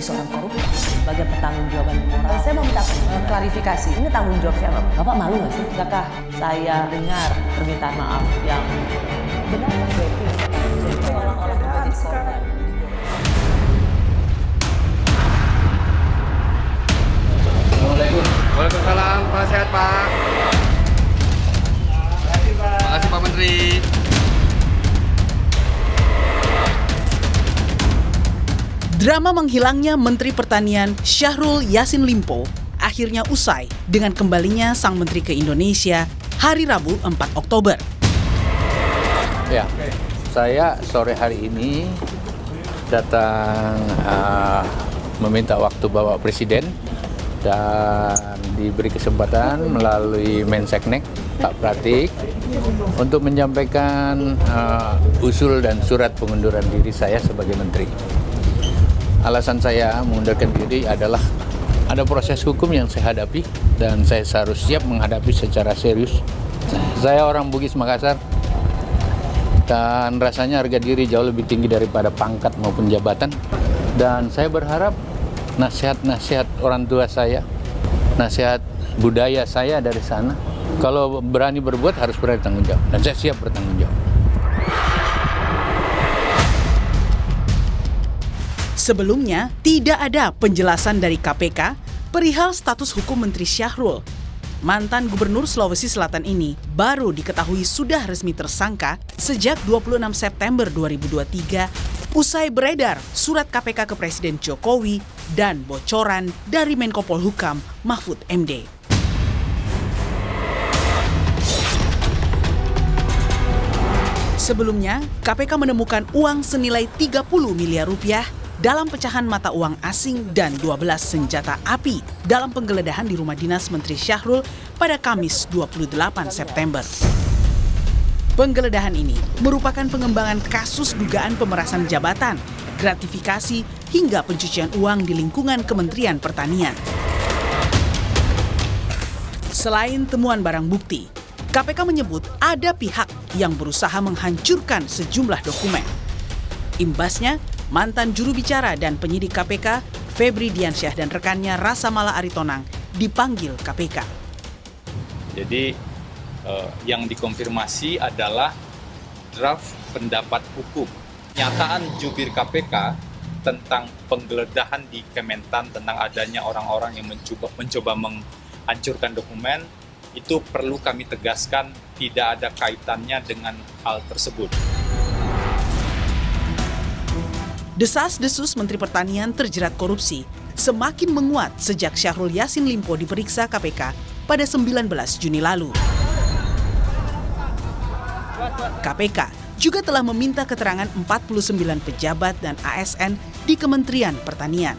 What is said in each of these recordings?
seorang koruptor sebagai pertanggungjawaban moral. Saya mau minta klarifikasi, ini tanggung jawab siapa? Bapak malu nggak sih? Tidakkah saya dengar permintaan maaf yang benar berarti orang-orang menjadi korban? Assalamualaikum. Waalaikumsalam, Pak. Sehat, Pak. Terima kasih, Pak Menteri. Drama menghilangnya Menteri Pertanian Syahrul Yassin Limpo akhirnya usai dengan kembalinya sang menteri ke Indonesia hari Rabu 4 Oktober. Ya, saya sore hari ini datang meminta waktu Bapak Presiden dan diberi kesempatan melalui Menseknek Pak Pratik untuk menyampaikan usul dan surat pengunduran diri saya sebagai menteri. Alasan saya mengundurkan diri adalah ada proses hukum yang saya hadapi dan saya harus siap menghadapi secara serius. Saya orang Bugis Makassar dan rasanya harga diri jauh lebih tinggi daripada pangkat maupun jabatan. Dan saya berharap nasihat-nasihat orang tua saya, nasihat budaya saya dari sana, kalau berani berbuat harus berani tanggung jawab. Dan saya siap bertanggung jawab. Sebelumnya, tidak ada penjelasan dari KPK perihal status hukum Menteri Syahrul. Mantan Gubernur Sulawesi Selatan ini baru diketahui sudah resmi tersangka sejak 26 September 2023 usai beredar surat KPK ke Presiden Jokowi dan bocoran dari Menko Polhukam Mahfud MD. Sebelumnya, KPK menemukan uang senilai 30 miliar rupiah dalam pecahan mata uang asing dan 12 senjata api dalam penggeledahan di rumah dinas Menteri Syahrul pada Kamis 28 September. Penggeledahan ini merupakan pengembangan kasus dugaan pemerasan jabatan, gratifikasi, hingga pencucian uang di lingkungan Kementerian Pertanian. Selain temuan barang bukti, KPK menyebut ada pihak yang berusaha menghancurkan sejumlah dokumen. Imbasnya, mantan juru bicara dan penyidik KPK, Febri Diansyah dan rekannya Rasa Mala Aritonang dipanggil KPK. Jadi yang dikonfirmasi adalah draft pendapat hukum. Nyataan jubir KPK tentang penggeledahan di Kementan tentang adanya orang-orang yang mencoba menghancurkan dokumen, itu perlu kami tegaskan tidak ada kaitannya dengan hal tersebut. Desas-desus Menteri Pertanian terjerat korupsi semakin menguat sejak Syahrul Yassin Limpo diperiksa KPK pada 19 Juni lalu. KPK juga telah meminta keterangan 49 pejabat dan ASN di Kementerian Pertanian.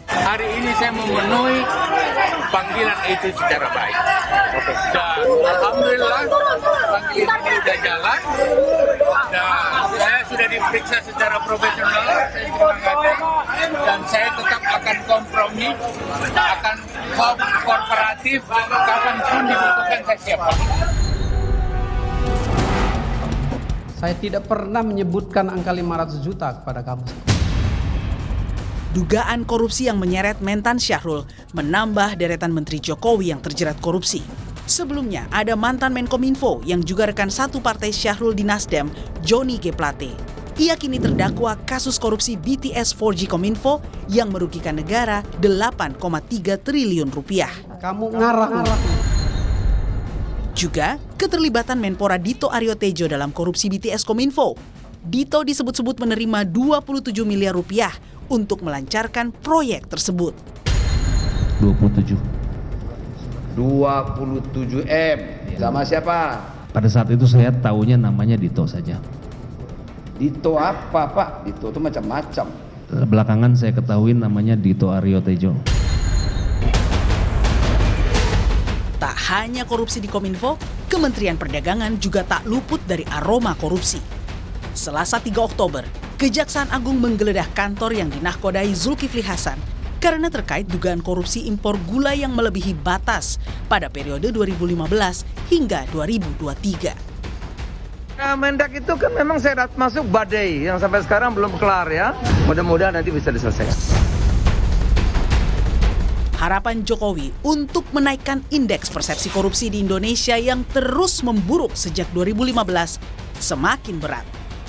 Hari ini saya memenuhi panggilan itu secara baik. Dan alhamdulillah panggilan ini sudah jalan. Dan saya sudah diperiksa secara profesional, saya terima kasih. Dan saya tetap akan kompromi, akan kooperatif, kapanpun dibutuhkan saya siap. Saya tidak pernah menyebutkan angka 500 juta kepada kamu. Dugaan korupsi yang menyeret mentan Syahrul menambah deretan Menteri Jokowi yang terjerat korupsi. Sebelumnya, ada mantan Menkominfo yang juga rekan satu partai Syahrul di Nasdem, Johnny G. Plate. Ia kini terdakwa kasus korupsi BTS 4G Kominfo yang merugikan negara 8,3 triliun rupiah. Kamu ngarang. Juga keterlibatan Menpora Dito Aryo Tejo dalam korupsi BTS Kominfo. Dito disebut-sebut menerima 27 miliar rupiah untuk melancarkan proyek tersebut. 27 M. Sama siapa? Pada saat itu saya tahunya namanya Dito saja. Dito apa, Pak? Dito itu macam-macam. Belakangan saya ketahui namanya Dito Aryo Tejo. Tak hanya korupsi di Kominfo, Kementerian Perdagangan juga tak luput dari aroma korupsi. Selasa 3 Oktober, Kejaksaan Agung menggeledah kantor yang dinahkodai Zulkifli Hasan karena terkait dugaan korupsi impor gula yang melebihi batas pada periode 2015 hingga 2023. Mendak itu kan memang saya masuk badai yang sampai sekarang belum kelar ya. Mudah-mudahan nanti bisa diselesaikan. Harapan Jokowi untuk menaikkan indeks persepsi korupsi di Indonesia yang terus memburuk sejak 2015 semakin berat.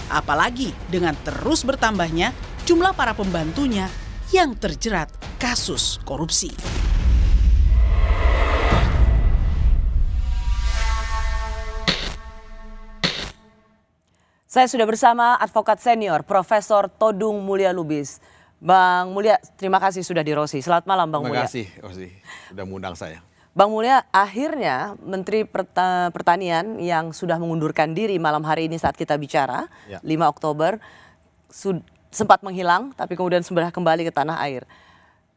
Apalagi dengan terus bertambahnya jumlah para pembantunya yang terjerat kasus korupsi. Saya sudah bersama advokat senior Profesor Todung Mulya Lubis. Bang Mulya, terima kasih sudah di Rosi. Selamat malam Bang Mulya. Terima kasih Rosi, sudah mengundang saya. Bang Mulya, akhirnya Menteri Pertanian yang sudah mengundurkan diri malam hari ini saat kita bicara, Ya. 5 Oktober, sempat menghilang tapi kemudian sudah kembali ke tanah air.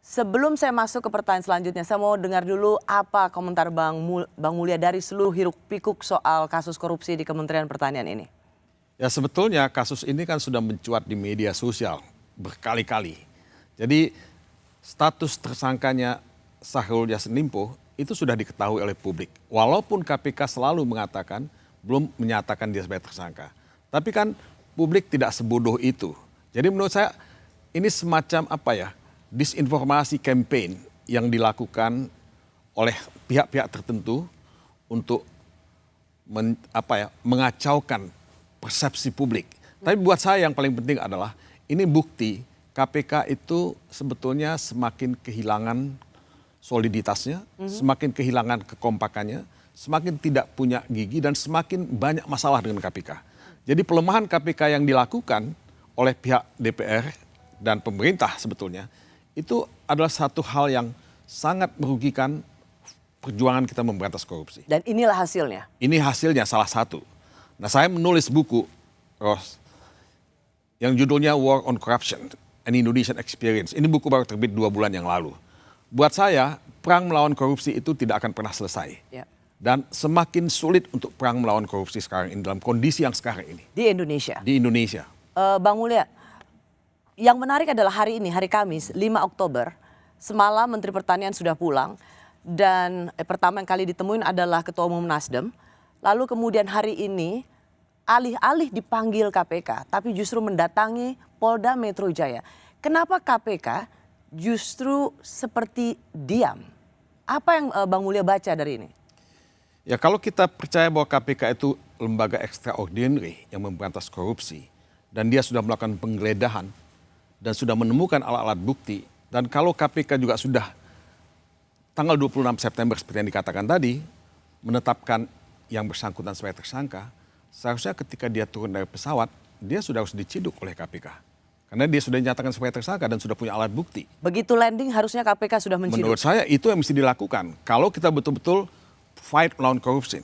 Sebelum saya masuk ke pertanyaan selanjutnya, saya mau dengar dulu apa komentar Bang Mulya dari seluruh hiruk pikuk soal kasus korupsi di Kementerian Pertanian ini. Ya sebetulnya kasus ini kan sudah mencuat di media sosial berkali-kali. Jadi status tersangkanya Syahrul Yassin Limpo itu sudah diketahui oleh publik. Walaupun KPK selalu mengatakan belum menyatakan dia sebagai tersangka. Tapi kan publik tidak sebodoh itu. Jadi menurut saya ini semacam disinformasi campaign yang dilakukan oleh pihak-pihak tertentu untuk mengacaukan persepsi publik. Tapi buat saya yang paling penting adalah ini bukti KPK itu sebetulnya semakin kehilangan soliditasnya, semakin kehilangan kekompakannya, semakin tidak punya gigi dan semakin banyak masalah dengan KPK. Jadi pelemahan KPK yang dilakukan oleh pihak DPR dan pemerintah sebetulnya itu adalah satu hal yang sangat merugikan perjuangan kita memberantas korupsi. Dan inilah hasilnya. Ini hasilnya salah satu. Nah, saya menulis buku, Ros, yang judulnya War on Corruption, an Indonesian Experience. Ini buku baru terbit 2 bulan yang lalu. Buat saya, perang melawan korupsi itu tidak akan pernah selesai. Ya. Dan semakin sulit untuk perang melawan korupsi sekarang ini dalam kondisi yang sekarang ini. Di Indonesia. Di Indonesia. Bang Mulya, yang menarik adalah hari ini, hari Kamis, 5 Oktober, semalam Menteri Pertanian sudah pulang. Dan pertama yang kali ditemuin adalah Ketua Umum Nasdem. Lalu kemudian hari ini alih-alih dipanggil KPK, tapi justru mendatangi Polda Metro Jaya. Kenapa KPK justru seperti diam? Apa yang Bang Mulya baca dari ini? Ya kalau kita percaya bahwa KPK itu lembaga extraordinary yang memberantas korupsi, dan dia sudah melakukan penggeledahan dan sudah menemukan alat-alat bukti, dan kalau KPK juga sudah tanggal 26 September seperti yang dikatakan tadi, menetapkan yang bersangkutan sebagai tersangka, seharusnya ketika dia turun dari pesawat, dia sudah harus diciduk oleh KPK. Karena dia sudah dinyatakan sebagai tersangka dan sudah punya alat bukti. Begitu landing harusnya KPK sudah menciduk. Menurut saya itu yang mesti dilakukan. Kalau kita betul-betul fight melawan korupsi.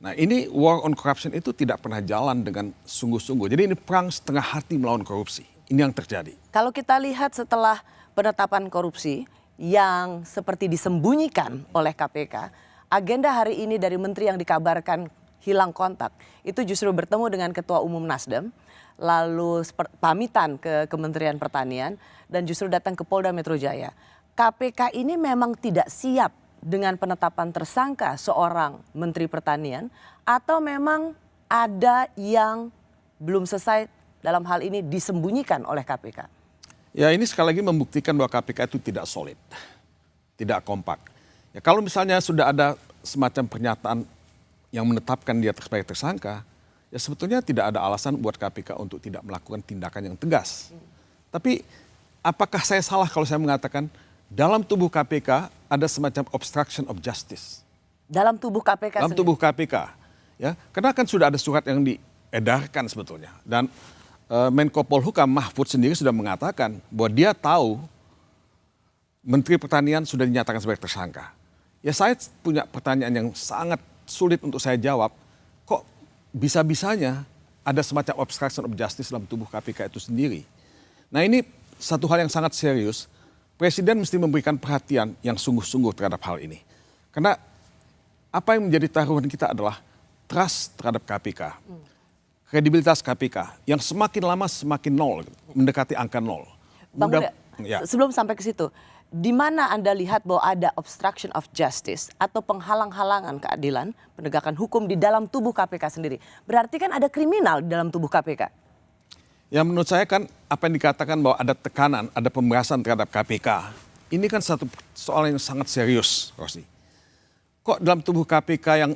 Nah ini war on corruption itu tidak pernah jalan dengan sungguh-sungguh. Jadi ini perang setengah hati melawan korupsi. Ini yang terjadi. Kalau kita lihat setelah penetapan korupsi yang seperti disembunyikan oleh KPK, agenda hari ini dari menteri yang dikabarkan hilang kontak, itu justru bertemu dengan Ketua Umum Nasdem, lalu pamitan ke Kementerian Pertanian, dan justru datang ke Polda Metro Jaya. KPK ini memang tidak siap dengan penetapan tersangka seorang Menteri Pertanian, atau memang ada yang belum selesai dalam hal ini disembunyikan oleh KPK? Ya ini sekali lagi membuktikan bahwa KPK itu tidak solid, tidak kompak. Ya kalau misalnya sudah ada semacam pernyataan yang menetapkan dia sebagai tersangka, ya sebetulnya tidak ada alasan buat KPK untuk tidak melakukan tindakan yang tegas. Tapi apakah saya salah kalau saya mengatakan dalam tubuh KPK ada semacam obstruction of justice? Dalam tubuh KPK Dalam tubuh KPK. Ya, karena kan sudah ada surat yang diedarkan sebetulnya. Dan Menko Polhukam Mahfud sendiri sudah mengatakan bahwa dia tahu Menteri Pertanian sudah dinyatakan sebagai tersangka. Ya saya punya pertanyaan yang sangat sulit untuk saya jawab. Kok bisa-bisanya ada semacam obstruction of justice dalam tubuh KPK itu sendiri? Nah ini satu hal yang sangat serius. Presiden mesti memberikan perhatian yang sungguh-sungguh terhadap hal ini. Karena apa yang menjadi taruhan kita adalah trust terhadap KPK. Kredibilitas KPK yang semakin lama semakin nol, mendekati angka nol. Bang Mulya, sebelum sampai ke situ, di mana Anda lihat bahwa ada obstruction of justice atau penghalang-halangan keadilan, penegakan hukum di dalam tubuh KPK sendiri? Berarti kan ada kriminal di dalam tubuh KPK. Ya menurut saya kan apa yang dikatakan bahwa ada tekanan, ada pemerasan terhadap KPK, ini kan satu soal yang sangat serius, Rosni. Kok dalam tubuh KPK yang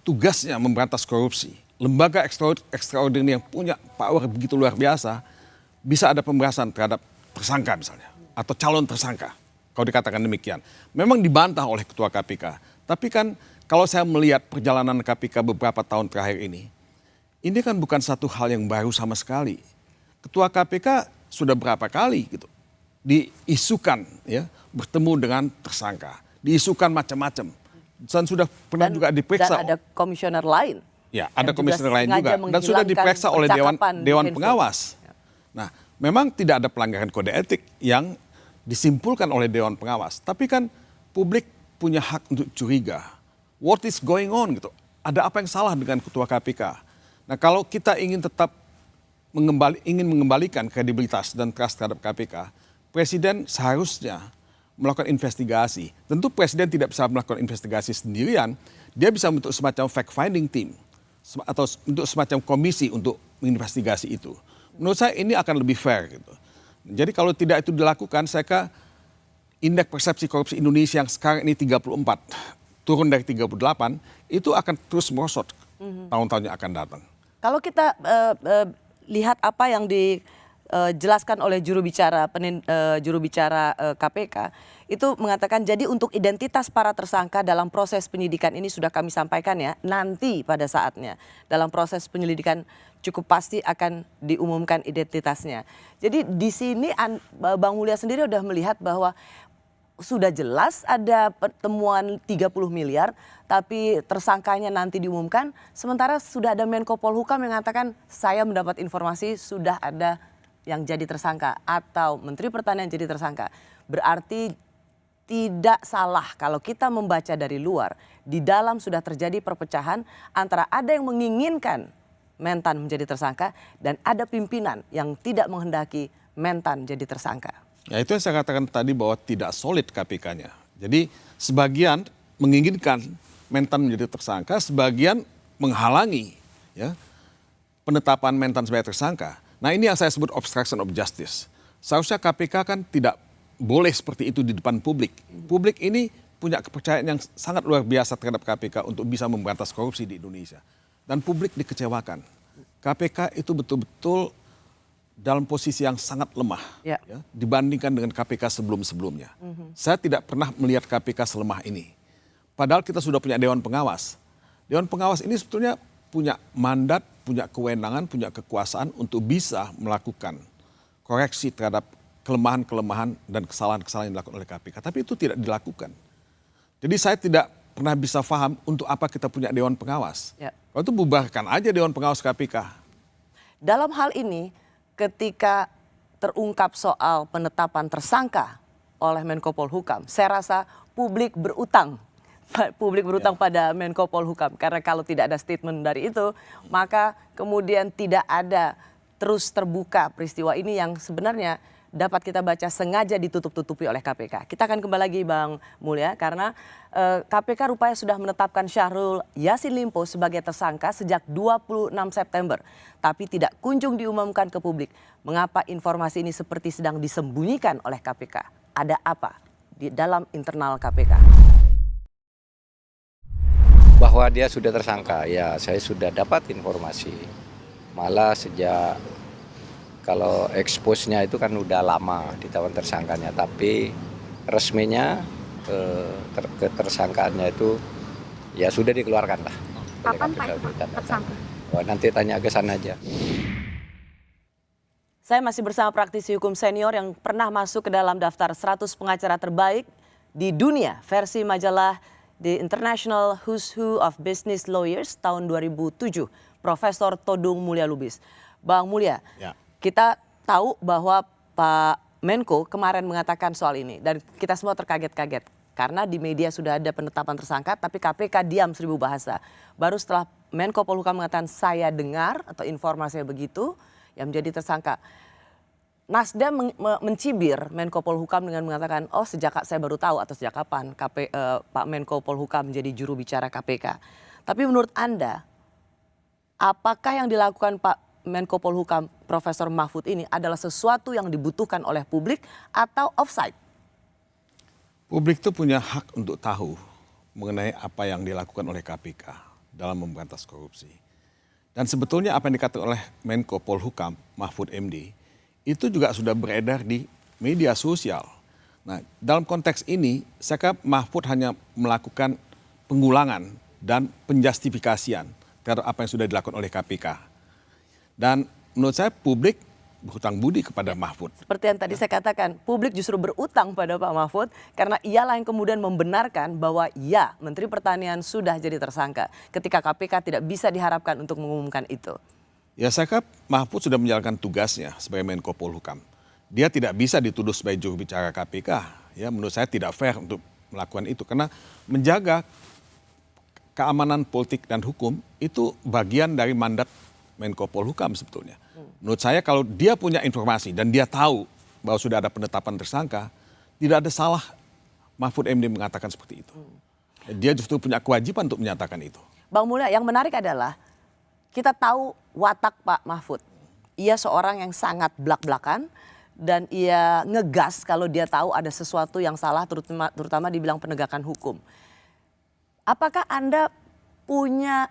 tugasnya memberantas korupsi, lembaga extraordinary yang punya power begitu luar biasa, bisa ada pembahasan terhadap tersangka misalnya, atau calon tersangka, kalau dikatakan demikian. Memang dibantah oleh Ketua KPK, tapi kan kalau saya melihat perjalanan KPK beberapa tahun terakhir ini kan bukan satu hal yang baru sama sekali. Ketua KPK sudah berapa kali gitu diisukan ya bertemu dengan tersangka, diisukan macam-macam. Dan sudah pernah juga diperiksa. Dan ada komisioner lain. Ya, ada yang komisioner lain juga dan sudah menghilangkan diperiksa oleh Dewan handphone. Pengawas. Nah, memang tidak ada pelanggaran kode etik yang disimpulkan oleh Dewan Pengawas, tapi kan publik punya hak untuk curiga. What is going on gitu? Ada apa yang salah dengan Ketua KPK? Nah, kalau kita ingin tetap mengembalikan kredibilitas dan trust terhadap KPK, Presiden seharusnya melakukan investigasi. Tentu Presiden tidak bisa melakukan investigasi sendirian, dia bisa membentuk semacam fact-finding team atau untuk semacam komisi untuk menginvestigasi itu. Menurut saya ini akan lebih fair gitu. Jadi kalau tidak itu dilakukan, saya kira indeks persepsi korupsi Indonesia yang sekarang ini 34, turun dari 38, itu akan terus merosot tahun-tahun yang akan datang. Kalau kita lihat apa yang dijelaskan oleh juru bicara KPK, itu mengatakan jadi untuk identitas para tersangka dalam proses penyidikan ini sudah kami sampaikan ya, nanti pada saatnya dalam proses penyelidikan cukup pasti akan diumumkan identitasnya. Jadi di sini Bang Mulya sendiri sudah melihat bahwa sudah jelas ada pertemuan 30 miliar, tapi tersangkanya nanti diumumkan. Sementara sudah ada Menko Polhukam yang mengatakan saya mendapat informasi sudah ada yang jadi tersangka atau Menteri Pertanian jadi tersangka. Berarti tidak salah kalau kita membaca dari luar, di dalam sudah terjadi perpecahan antara ada yang menginginkan Mentan menjadi tersangka dan ada pimpinan yang tidak menghendaki Mentan jadi tersangka. Ya itu yang saya katakan tadi bahwa tidak solid KPK-nya. Jadi sebagian menginginkan Mentan menjadi tersangka, sebagian menghalangi ya penetapan Mentan sebagai tersangka. Nah ini yang saya sebut obstruction of justice. Seharusnya KPK kan tidak boleh seperti itu di depan publik. Publik ini punya kepercayaan yang sangat luar biasa terhadap KPK untuk bisa memberantas korupsi di Indonesia. Dan publik dikecewakan. KPK itu betul-betul dalam posisi yang sangat lemah ya, dibandingkan dengan KPK sebelum-sebelumnya. Saya tidak pernah melihat KPK selemah ini. Padahal kita sudah punya Dewan Pengawas. Dewan Pengawas ini sebetulnya punya mandat, punya kewenangan, punya kekuasaan untuk bisa melakukan koreksi terhadap kelemahan-kelemahan dan kesalahan-kesalahan yang dilakukan oleh KPK. Tapi itu tidak dilakukan. Jadi saya tidak pernah bisa paham untuk apa kita punya Dewan Pengawas. Kalau itu bubarkan aja Dewan Pengawas KPK. Dalam hal ini, ketika terungkap soal penetapan tersangka oleh Menko Polhukam, saya rasa publik berutang pada Menko Polhukam. Karena kalau tidak ada statement dari itu, maka kemudian tidak ada terus terbuka peristiwa ini yang sebenarnya dapat kita baca sengaja ditutup-tutupi oleh KPK. Kita akan kembali lagi Bang Mulya, karena KPK rupanya sudah menetapkan Syahrul Yassin Limpo sebagai tersangka sejak 26 September. Tapi tidak kunjung diumumkan ke publik. Mengapa informasi ini seperti sedang disembunyikan oleh KPK? Ada apa di dalam internal KPK? Bahwa dia sudah tersangka, ya saya sudah dapat informasi. Malah sejak kalau expose-nya itu kan udah lama ditawan tersangkanya, tapi resminya ketersangkaannya itu ya sudah dikeluarkan lah. Kapan Pak tersangka? Oh, nanti tanya ke sana aja. Saya masih bersama praktisi hukum senior yang pernah masuk ke dalam daftar 100 pengacara terbaik di dunia versi majalah The International Who's Who of Business Lawyers tahun 2007, Profesor Todung Mulya Lubis. Bang Mulya, kita tahu bahwa Pak Menko kemarin mengatakan soal ini dan kita semua terkaget-kaget karena di media sudah ada penetapan tersangka tapi KPK diam 1000 bahasa. Baru setelah Menko Polhukam mengatakan saya dengar atau informasinya begitu yang menjadi tersangka. Nasdem mencibir Menko Polhukam dengan mengatakan oh sejak saya baru tahu atau sejak kapan Pak Menko Polhukam menjadi juru bicara KPK. Tapi menurut Anda apakah yang dilakukan Pak Menko Polhukam Profesor Mahfud ini adalah sesuatu yang dibutuhkan oleh publik atau offside? Publik itu punya hak untuk tahu mengenai apa yang dilakukan oleh KPK dalam memberantas korupsi. Dan sebetulnya apa yang dikatakan oleh Menko Polhukam, Mahfud MD, itu juga sudah beredar di media sosial. Nah, dalam konteks ini, saya kira Mahfud hanya melakukan pengulangan dan penjustifikasian terhadap apa yang sudah dilakukan oleh KPK. Dan menurut saya publik berhutang budi kepada Mahfud. Seperti yang tadi saya katakan, publik justru berutang pada Pak Mahfud karena ialah yang kemudian membenarkan bahwa ya, Menteri Pertanian sudah jadi tersangka ketika KPK tidak bisa diharapkan untuk mengumumkan itu. Ya, saya kira Mahfud sudah menjalankan tugasnya sebagai Menko Polhukam. Dia tidak bisa dituduh sebagai juru bicara KPK. Ya, menurut saya tidak fair untuk melakukan itu karena menjaga keamanan politik dan hukum itu bagian dari mandat Menko Polhukam sebetulnya. Menurut saya kalau dia punya informasi dan dia tahu bahwa sudah ada penetapan tersangka, tidak ada salah Mahfud MD mengatakan seperti itu. Dia justru punya kewajiban untuk menyatakan itu. Bang Mulya, yang menarik adalah kita tahu watak Pak Mahfud. Ia seorang yang sangat blak-blakan dan ia ngegas kalau dia tahu ada sesuatu yang salah terutama di bidang penegakan hukum. Apakah Anda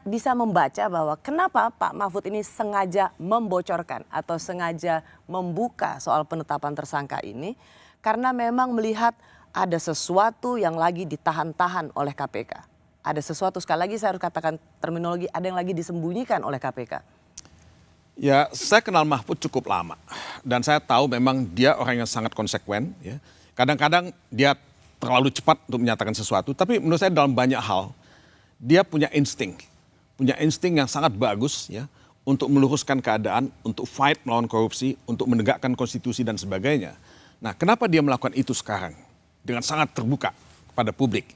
bisa membaca bahwa kenapa Pak Mahfud ini sengaja membocorkan atau sengaja membuka soal penetapan tersangka ini karena memang melihat ada sesuatu yang lagi ditahan-tahan oleh KPK. Ada sesuatu, sekali lagi saya harus katakan terminologi, ada yang lagi disembunyikan oleh KPK. Ya, saya kenal Mahfud cukup lama dan saya tahu memang dia orang yang sangat konsekuen. Ya. Kadang-kadang dia terlalu cepat untuk menyatakan sesuatu, tapi menurut saya dalam banyak hal dia punya insting yang sangat bagus ya untuk meluruskan keadaan, untuk fight melawan korupsi, untuk menegakkan konstitusi dan sebagainya. Nah, kenapa dia melakukan itu sekarang dengan sangat terbuka kepada publik?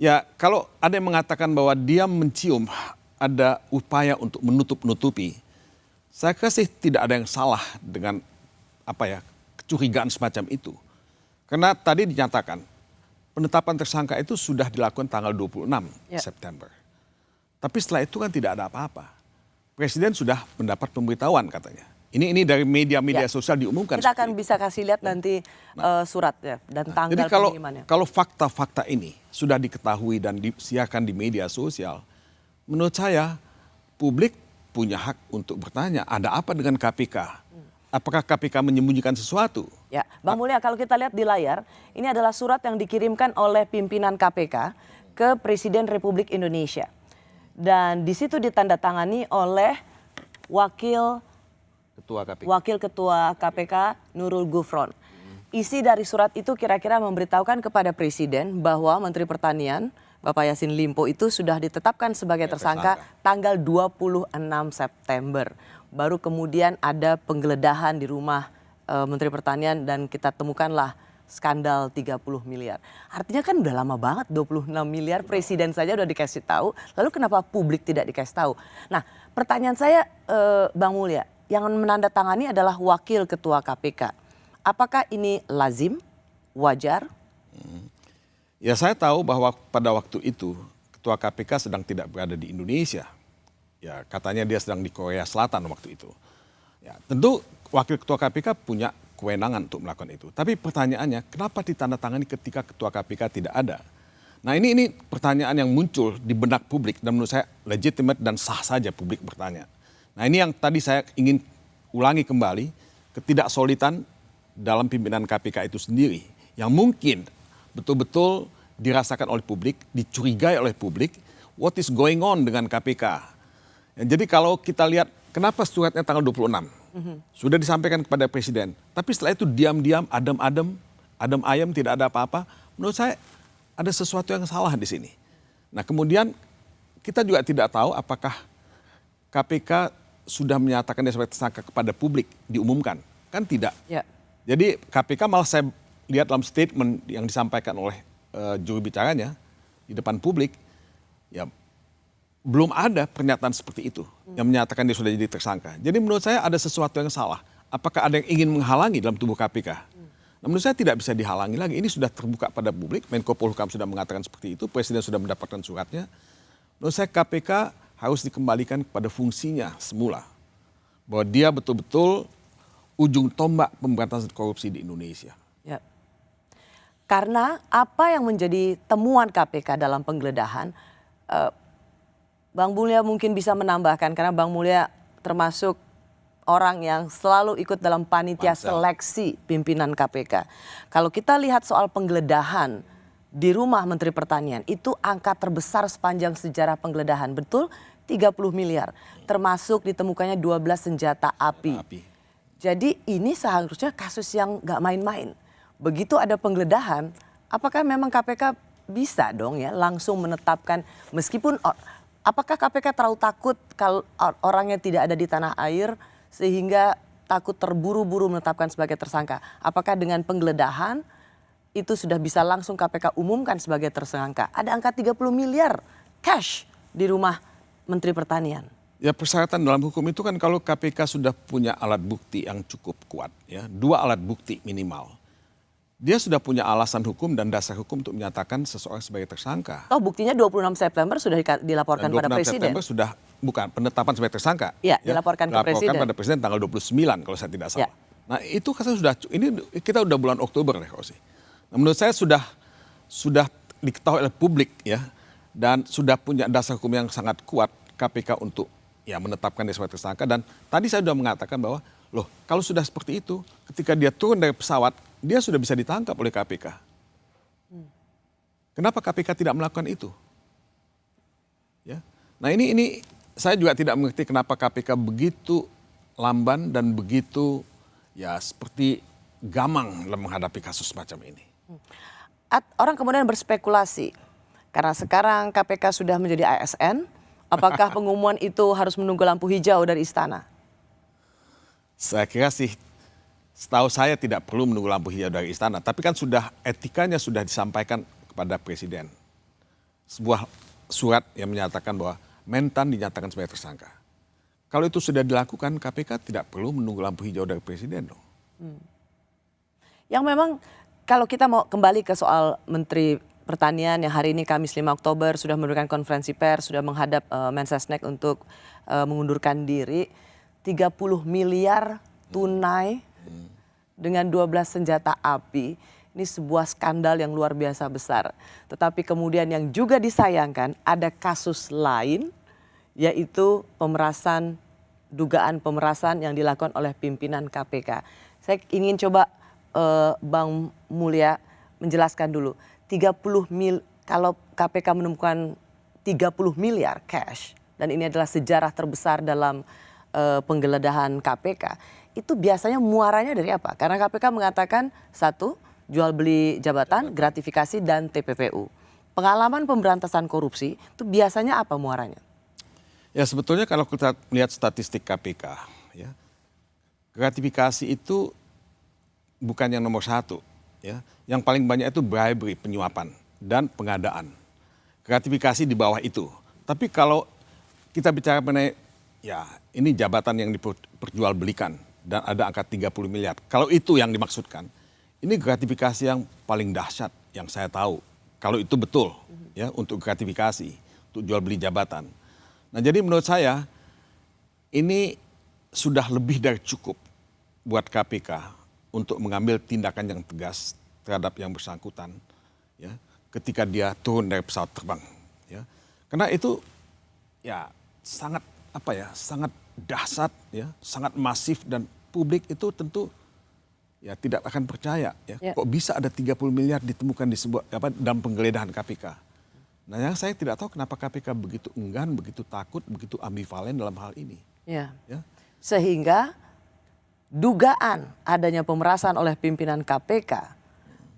Ya, kalau ada yang mengatakan bahwa dia mencium ada upaya untuk menutup-nutupi, saya kira sih tidak ada yang salah dengan kecurigaan semacam itu. Karena tadi dinyatakan penetapan tersangka itu sudah dilakukan tanggal 26 September. Tapi setelah itu kan tidak ada apa-apa. Presiden sudah mendapat pemberitahuan katanya. Ini dari media-media sosial diumumkan. Kita akan bisa kasih lihat nanti suratnya dan tanggal jadi pengirimannya. Kalau fakta-fakta ini sudah diketahui dan disiarkan di media sosial, menurut saya publik punya hak untuk bertanya, ada apa dengan KPK? Apakah KPK menyembunyikan sesuatu? Ya, Bang Mulya, kalau kita lihat di layar, ini adalah surat yang dikirimkan oleh pimpinan KPK ke Presiden Republik Indonesia. Dan di situ ditandatangani oleh Wakil Ketua KPK Nurul Gufron. Isi dari surat itu kira-kira memberitahukan kepada Presiden bahwa Menteri Pertanian Bapak Yassin Limpo itu sudah ditetapkan sebagai tersangka tanggal 26 September. Baru kemudian ada penggeledahan di rumah Menteri Pertanian dan kita temukanlah skandal 30 miliar. Artinya kan udah lama banget 26 miliar Presiden saja udah dikasih tahu. Lalu kenapa publik tidak dikasih tahu? Nah, pertanyaan saya Bang Mulya, yang menandatangani adalah Wakil Ketua KPK. Apakah ini lazim, wajar? Ya, saya tahu bahwa pada waktu itu Ketua KPK sedang tidak berada di Indonesia. Ya, katanya dia sedang di Korea Selatan waktu itu. Ya, tentu Wakil Ketua KPK punya kewenangan untuk melakukan itu. Tapi pertanyaannya, kenapa ditandatangani ketika Ketua KPK tidak ada? Nah, ini pertanyaan yang muncul di benak publik dan menurut saya legitimate dan sah saja publik bertanya. Nah, ini yang tadi saya ingin ulangi kembali, ketidaksolidan dalam pimpinan KPK itu sendiri yang mungkin betul-betul dirasakan oleh publik, dicurigai oleh publik, what is going on dengan KPK. Jadi kalau kita lihat kenapa suratnya tanggal 26, sudah disampaikan kepada Presiden, tapi setelah itu diam-diam, adem ayem, tidak ada apa-apa, menurut saya ada sesuatu yang salah di sini. Nah, kemudian kita juga tidak tahu apakah KPK sudah menyatakan dia sebagai tersangka kepada publik, diumumkan, kan tidak. Ya. Jadi KPK malah saya lihat dalam statement yang disampaikan oleh juru bicaranya di depan publik, ya belum ada pernyataan seperti itu yang menyatakan dia sudah jadi tersangka. Jadi menurut saya ada sesuatu yang salah. Apakah ada yang ingin menghalangi dalam tubuh KPK? Nah, menurut saya tidak bisa dihalangi lagi. Ini sudah terbuka pada publik. Menko Polhukam sudah mengatakan seperti itu. Presiden sudah mendapatkan suratnya. Menurut saya KPK harus dikembalikan kepada fungsinya semula. Bahwa dia betul-betul ujung tombak pemberantasan korupsi di Indonesia. Ya. Karena apa yang menjadi temuan KPK dalam penggeledahan, Bang Mulya mungkin bisa menambahkan karena Bang Mulya termasuk orang yang selalu ikut dalam panitia seleksi pimpinan KPK. Kalau kita lihat soal penggeledahan di rumah Menteri Pertanian, itu angka terbesar sepanjang sejarah penggeledahan, betul? 30 miliar, termasuk ditemukannya 12 senjata api. Jadi ini seharusnya kasus yang nggak main-main. Begitu ada penggeledahan, apakah memang KPK bisa dong ya langsung menetapkan, meskipun apakah KPK terlalu takut kalau orangnya tidak ada di tanah air sehingga takut terburu-buru menetapkan sebagai tersangka? Apakah dengan penggeledahan itu sudah bisa langsung KPK umumkan sebagai tersangka? Ada angka 30 miliar cash di rumah Menteri Pertanian. Ya, persyaratan dalam hukum itu kan kalau KPK sudah punya alat bukti yang cukup kuat, ya, 2 alat bukti minimal. Dia sudah punya alasan hukum dan dasar hukum untuk menyatakan seseorang sebagai tersangka. Oh, buktinya 26 September sudah dilaporkan pada Presiden. 26 September sudah bukan penetapan sebagai tersangka. Ya, dilaporkan ke Presiden. Dilaporkan pada Presiden tanggal 29 kalau saya tidak salah. Nah, itu kan sudah, ini kita udah bulan Oktober deh, Rosi. Nah, menurut saya sudah diketahui oleh publik, ya, dan sudah punya dasar hukum yang sangat kuat KPK untuk ya menetapkan dia sebagai tersangka. Dan tadi saya sudah mengatakan bahwa loh, kalau sudah seperti itu, ketika dia turun dari pesawat, dia sudah bisa ditangkap oleh KPK. Kenapa KPK tidak melakukan itu? Ya. Nah, ini saya juga tidak mengerti kenapa KPK begitu lamban dan begitu ya seperti gamang dalam menghadapi kasus semacam ini. Orang kemudian berspekulasi karena sekarang KPK sudah menjadi ASN, apakah pengumuman itu harus menunggu lampu hijau dari istana? Saya kira sih, setahu saya tidak perlu menunggu lampu hijau dari istana, tapi kan sudah etikanya sudah disampaikan kepada Presiden. Sebuah surat yang menyatakan bahwa Mentan dinyatakan sebagai tersangka. Kalau itu sudah dilakukan, KPK tidak perlu menunggu lampu hijau dari Presiden dong. Yang memang kalau kita mau kembali ke soal Menteri Pertanian yang hari ini Kamis 5 Oktober sudah memberikan konferensi pers, sudah menghadap Mensesnek untuk mengundurkan diri, 30 miliar tunai dengan 12 senjata api. Ini sebuah skandal yang luar biasa besar. Tetapi kemudian yang juga disayangkan ada kasus lain, yaitu dugaan pemerasan yang dilakukan oleh pimpinan KPK. Saya ingin coba Bang Mulya menjelaskan dulu. Kalau KPK menemukan 30 miliar cash, dan ini adalah sejarah terbesar dalam penggeledahan KPK, itu biasanya muaranya dari apa? Karena KPK mengatakan 1, jual beli jabatan, gratifikasi, dan TPPU. Pengalaman pemberantasan korupsi itu biasanya apa muaranya? Ya, sebetulnya kalau kita lihat statistik KPK, ya, gratifikasi itu bukan yang nomor 1. Ya. Yang paling banyak itu bribery, penyuapan, dan pengadaan. Gratifikasi di bawah itu. Tapi kalau kita bicara mengenai ya ini jabatan yang diperjualbelikan dan ada angka 30 miliar. Kalau itu yang dimaksudkan, ini gratifikasi yang paling dahsyat yang saya tahu. Kalau itu betul ya untuk gratifikasi, untuk jual beli jabatan. Nah, jadi menurut saya ini sudah lebih dari cukup buat KPK untuk mengambil tindakan yang tegas terhadap yang bersangkutan ya ketika dia turun dari pesawat terbang ya. Karena itu ya sangat sangat dahsyat ya, sangat masif, dan publik itu tentu ya tidak akan percaya ya. Kok bisa ada 30 miliar ditemukan di sebuah dalam penggeledahan KPK. Nah, yang saya tidak tahu kenapa KPK begitu enggan, begitu takut, begitu ambivalen dalam hal ini. Ya. Sehingga dugaan adanya pemerasan oleh pimpinan KPK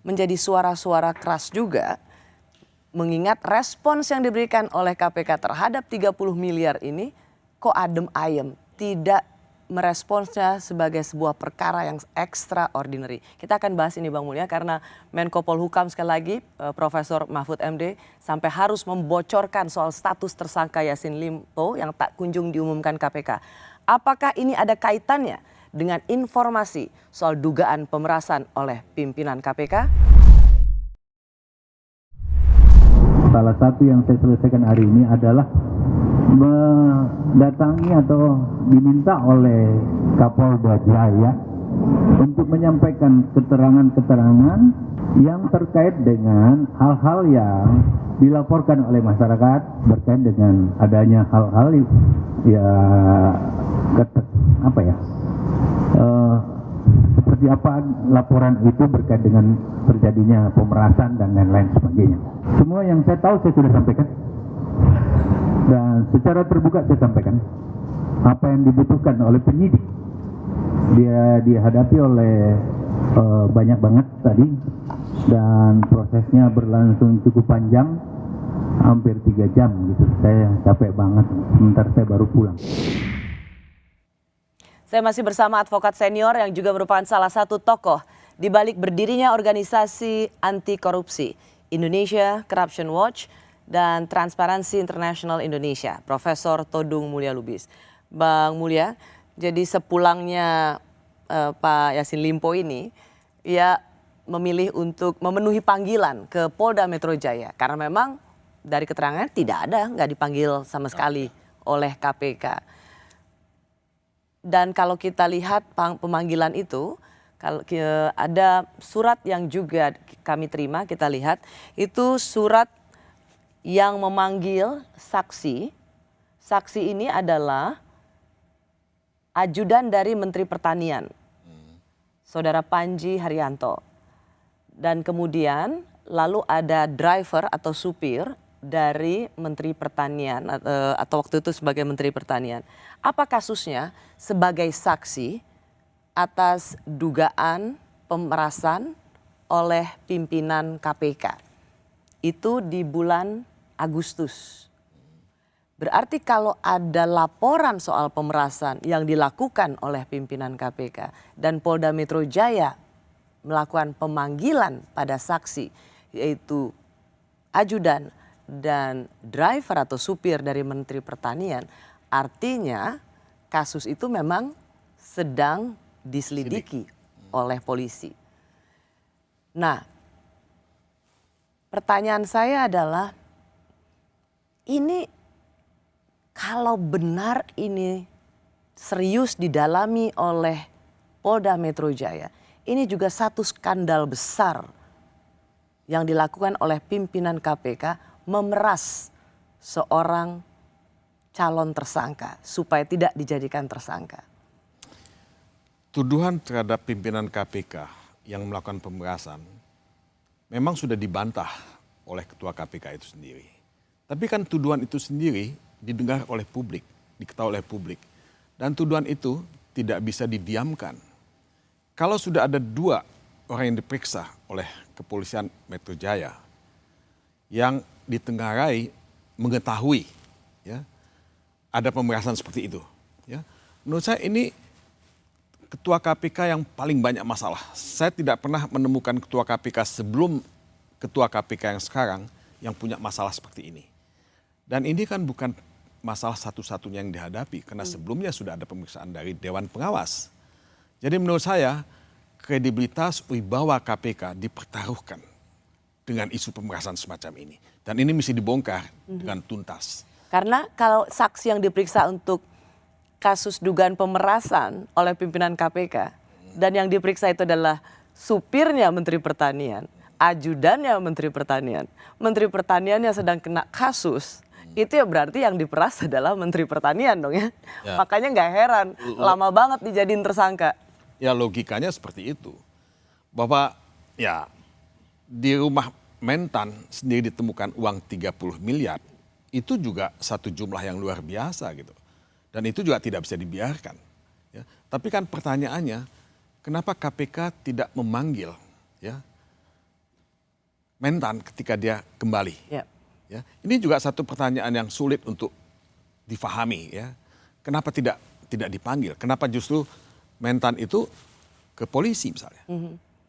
menjadi suara-suara keras juga, mengingat respons yang diberikan oleh KPK terhadap 30 miliar ini kok adem ayem, tidak meresponsnya sebagai sebuah perkara yang extraordinary. Kita akan bahas ini Bang Mulya karena Menko Polhukam sekali lagi Profesor Mahfud MD sampai harus membocorkan soal status tersangka Yassin Limpo yang tak kunjung diumumkan KPK. Apakah ini ada kaitannya dengan informasi soal dugaan pemerasan oleh pimpinan KPK? Salah satu yang saya selesaikan hari ini adalah mendatangi atau diminta oleh Kapolda Jaya untuk menyampaikan keterangan-keterangan yang terkait dengan hal-hal yang dilaporkan oleh masyarakat berkait dengan adanya hal-hal seperti apa laporan itu berkait dengan terjadinya pemerasan dan lain-lain sebagainya. Semua yang saya tahu saya sudah sampaikan dan secara terbuka saya sampaikan apa yang dibutuhkan oleh penyidik. Dia dihadapi oleh banyak banget tadi dan prosesnya berlangsung cukup panjang, hampir 3 jam gitu. Saya capek banget, sebentar saya baru pulang. Saya masih bersama advokat senior yang juga merupakan salah satu tokoh di balik berdirinya organisasi anti korupsi Indonesia Corruption Watch dan Transparency International Indonesia, Profesor Todung Mulya Lubis. Bang Mulya, jadi sepulangnya Pak Yassin Limpo ini, ia memilih untuk memenuhi panggilan ke Polda Metro Jaya karena memang dari keterangan nggak dipanggil sama sekali oleh KPK. Dan kalau kita lihat pemanggilan itu, kalau ada surat yang juga kami terima, kita lihat itu surat yang memanggil saksi. Saksi ini adalah ajudan dari Menteri Pertanian, Saudara Panji Haryanto. Dan kemudian lalu ada driver atau supir dari Menteri Pertanian atau waktu itu sebagai Menteri Pertanian. Apa kasusnya? Sebagai saksi atas dugaan pemerasan oleh pimpinan KPK. Itu di bulan Agustus. Berarti kalau ada laporan soal pemerasan yang dilakukan oleh pimpinan KPK dan Polda Metro Jaya melakukan pemanggilan pada saksi, yaitu ajudan dan driver atau supir dari Menteri Pertanian, artinya kasus itu memang sedang diselidiki oleh polisi. Nah, pertanyaan saya adalah, ini kalau benar ini serius didalami oleh Polda Metro Jaya, ini juga satu skandal besar yang dilakukan oleh pimpinan KPK memeras seorang calon tersangka supaya tidak dijadikan tersangka. Tuduhan terhadap pimpinan KPK yang melakukan pemerasan memang sudah dibantah oleh ketua KPK itu sendiri. Tapi kan tuduhan itu sendiri didengar oleh publik, diketahui oleh publik. Dan tuduhan itu tidak bisa didiamkan. Kalau sudah ada 2 orang yang diperiksa oleh kepolisian Metro Jaya yang ditengarai mengetahui ya, ada pemerasan seperti itu. Ya. Menurut saya ini ketua KPK yang paling banyak masalah. Saya tidak pernah menemukan ketua KPK sebelum ketua KPK yang sekarang yang punya masalah seperti ini. Dan ini kan bukan masalah satu-satunya yang dihadapi, karena sebelumnya sudah ada pemeriksaan dari Dewan Pengawas. Jadi menurut saya kredibilitas wibawa KPK dipertaruhkan dengan isu pemerasan semacam ini. Dan ini mesti dibongkar dengan tuntas. Karena kalau saksi yang diperiksa untuk kasus dugaan pemerasan oleh pimpinan KPK dan yang diperiksa itu adalah supirnya Menteri Pertanian, ajudannya Menteri Pertanian, Menteri Pertaniannya sedang kena kasus, itu ya berarti yang diperas adalah Menteri Pertanian dong ya. Makanya nggak heran lama banget dijadiin tersangka. Ya logikanya seperti itu. Bahwa ya di rumah Mentan sendiri ditemukan uang 30 miliar. Itu juga satu jumlah yang luar biasa gitu. Dan itu juga tidak bisa dibiarkan. Ya. Tapi kan pertanyaannya, kenapa KPK tidak memanggil ya, Mentan ketika dia kembali? Ya. Ya. Ini juga satu pertanyaan yang sulit untuk difahami. Ya. Kenapa tidak dipanggil? Kenapa justru Mentan itu ke polisi misalnya?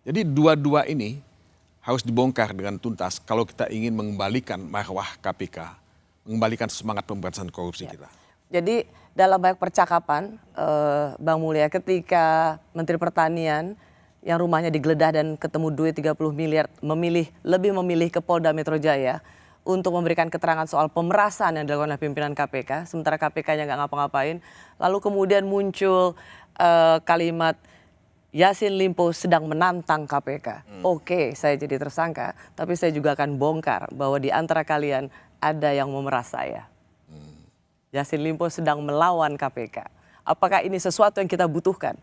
Jadi dua-dua ini harus dibongkar dengan tuntas kalau kita ingin mengembalikan marwah KPK. Mengembalikan semangat pemberantasan korupsi kita. Jadi dalam banyak percakapan Bang Mulya, ketika Menteri Pertanian yang rumahnya digeledah dan ketemu duit 30 miliar lebih memilih ke Polda Metro Jaya untuk memberikan keterangan soal pemerasan yang dilakukan oleh pimpinan KPK, sementara KPK-nya nggak ngapa-ngapain, lalu kemudian muncul kalimat Yassin Limpo sedang menantang KPK. Oke, saya jadi tersangka, tapi saya juga akan bongkar bahwa di antara kalian ada yang memeras saya. Yassin Limpo sedang melawan KPK. Apakah ini sesuatu yang kita butuhkan?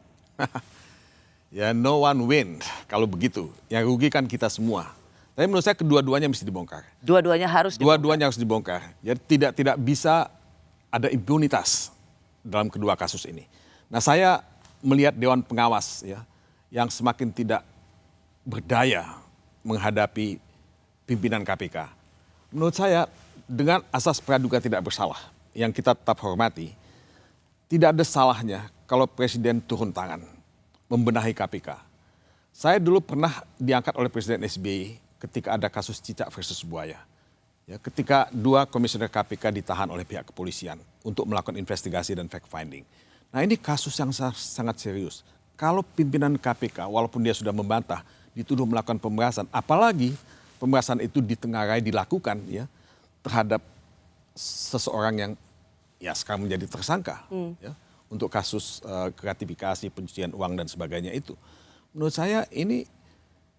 Ya no one win kalau begitu. Yang rugi kan kita semua. Tapi menurut saya kedua-duanya mesti dibongkar. Dua-duanya harus dibongkar. Dua-duanya harus dibongkar. Jadi tidak bisa ada impunitas dalam kedua kasus ini. Nah, saya melihat Dewan Pengawas ya yang semakin tidak berdaya menghadapi pimpinan KPK. Menurut saya dengan asas praduga tidak bersalah yang kita tetap hormati, tidak ada salahnya kalau Presiden turun tangan membenahi KPK. Saya dulu pernah diangkat oleh Presiden SBY ketika ada kasus Cicak versus Buaya. Ya, ketika 2 komisioner KPK ditahan oleh pihak kepolisian untuk melakukan investigasi dan fact finding. Nah, ini kasus yang sangat serius. Kalau pimpinan KPK walaupun dia sudah membantah dituduh melakukan pemerasan, apalagi pemerasan itu ditengarai dilakukan ya terhadap seseorang yang ya sekarang menjadi tersangka ya untuk kasus gratifikasi, pencucian uang dan sebagainya itu. Menurut saya ini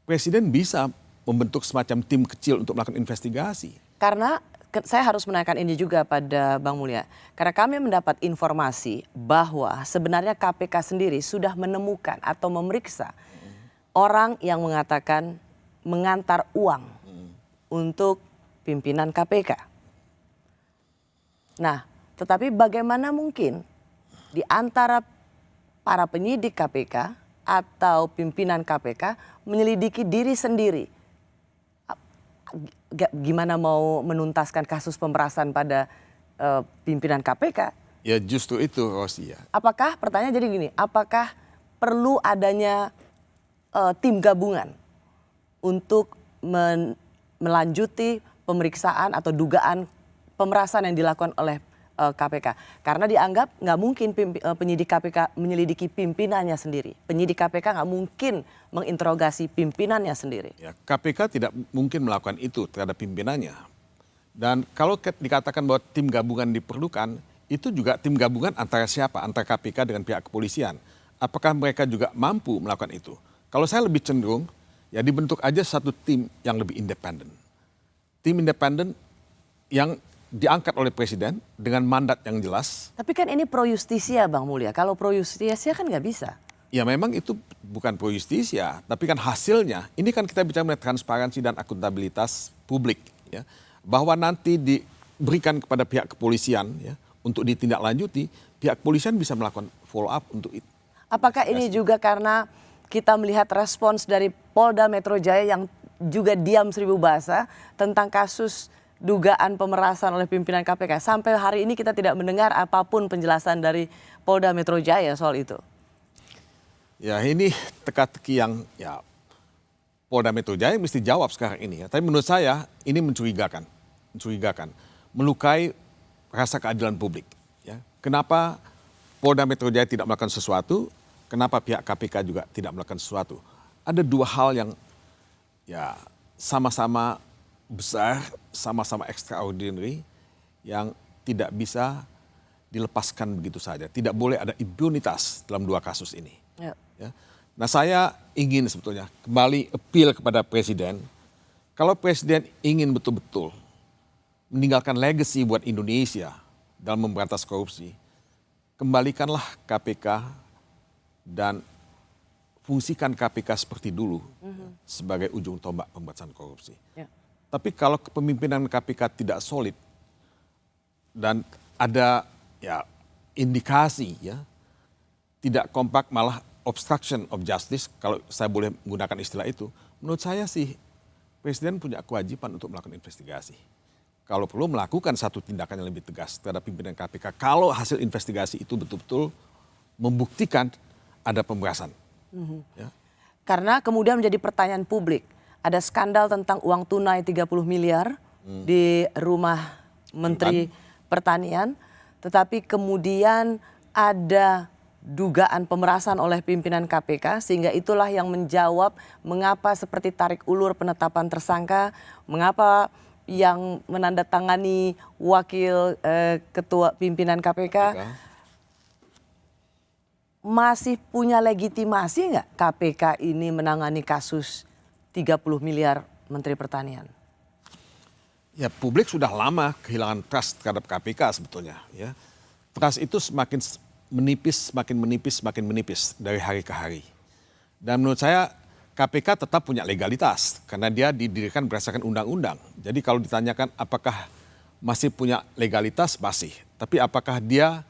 Presiden bisa membentuk semacam tim kecil untuk melakukan investigasi. Karena saya harus menanyakan ini juga pada Bang Mulya. Karena kami mendapat informasi bahwa sebenarnya KPK sendiri sudah menemukan atau memeriksa orang yang mengatakan mengantar uang untuk pimpinan KPK. Nah, tetapi bagaimana mungkin di antara para penyidik KPK atau pimpinan KPK menyelidiki diri sendiri? Gimana mau menuntaskan kasus pemerasan pada pimpinan KPK? Ya justru itu Rosi ya. Apakah pertanyaan jadi gini, apakah perlu adanya tim gabungan untuk melanjuti pemeriksaan atau dugaan pemerasan yang dilakukan oleh KPK? Karena dianggap nggak mungkin penyidik KPK menyelidiki pimpinannya sendiri. Penyidik KPK nggak mungkin menginterogasi pimpinannya sendiri. Ya, KPK tidak mungkin melakukan itu terhadap pimpinannya. Dan kalau dikatakan bahwa tim gabungan diperlukan, itu juga tim gabungan antara siapa? Antara KPK dengan pihak kepolisian. Apakah mereka juga mampu melakukan itu? Kalau saya lebih cenderung, ya dibentuk aja satu tim yang lebih independen. Tim independen yang diangkat oleh Presiden dengan mandat yang jelas. Tapi kan ini pro justisia Bang Mulya. Kalau pro justisia kan nggak bisa. Ya memang itu bukan pro justisia, tapi kan hasilnya. Ini kan kita bicara mengenai transparansi dan akuntabilitas publik. Ya, bahwa nanti diberikan kepada pihak kepolisian ya, untuk ditindaklanjuti, pihak kepolisian bisa melakukan follow up untuk itu. Apakah ini juga karena kita melihat respons dari Polda Metro Jaya yang juga diam seribu bahasa tentang kasus dugaan pemerasan oleh pimpinan KPK. Sampai hari ini kita tidak mendengar apapun penjelasan dari Polda Metro Jaya soal itu. Ya ini teka-teki yang ya Polda Metro Jaya mesti jawab sekarang ini ya. Tapi menurut saya ini mencurigakan, melukai rasa keadilan publik. Ya. Kenapa Polda Metro Jaya tidak melakukan sesuatu? Kenapa pihak KPK juga tidak melakukan sesuatu? Ada 2 hal yang ya sama-sama besar, sama-sama extraordinary yang tidak bisa dilepaskan begitu saja. Tidak boleh ada impunitas dalam 2 kasus ini. Ya. Nah saya ingin sebetulnya kembali appeal kepada Presiden. Kalau Presiden ingin betul-betul meninggalkan legacy buat Indonesia dalam memberantas korupsi, kembalikanlah KPK dan fungsikan KPK seperti dulu sebagai ujung tombak pemberantasan korupsi. Ya. Tapi kalau kepemimpinan KPK tidak solid dan ada ya indikasi ya tidak kompak malah obstruction of justice kalau saya boleh menggunakan istilah itu, menurut saya sih Presiden punya kewajiban untuk melakukan investigasi. Kalau perlu melakukan satu tindakan yang lebih tegas terhadap pimpinan KPK kalau hasil investigasi itu betul-betul membuktikan ada pemerasan. Ya. Karena kemudian menjadi pertanyaan publik. Ada skandal tentang uang tunai 30 miliar di rumah Menteri Pertanian. Tetapi kemudian ada dugaan pemerasan oleh pimpinan KPK. Sehingga itulah yang menjawab mengapa seperti tarik ulur penetapan tersangka. Mengapa yang menandatangani wakil ketua pimpinan KPK. masih punya legitimasi nggak KPK ini menangani kasus 30 miliar Menteri Pertanian? Ya, publik sudah lama kehilangan trust terhadap KPK sebetulnya. Ya, trust itu semakin menipis dari hari ke hari. Dan menurut saya KPK tetap punya legalitas karena dia didirikan berdasarkan undang-undang. Jadi kalau ditanyakan apakah masih punya legalitas, masih. Tapi apakah dia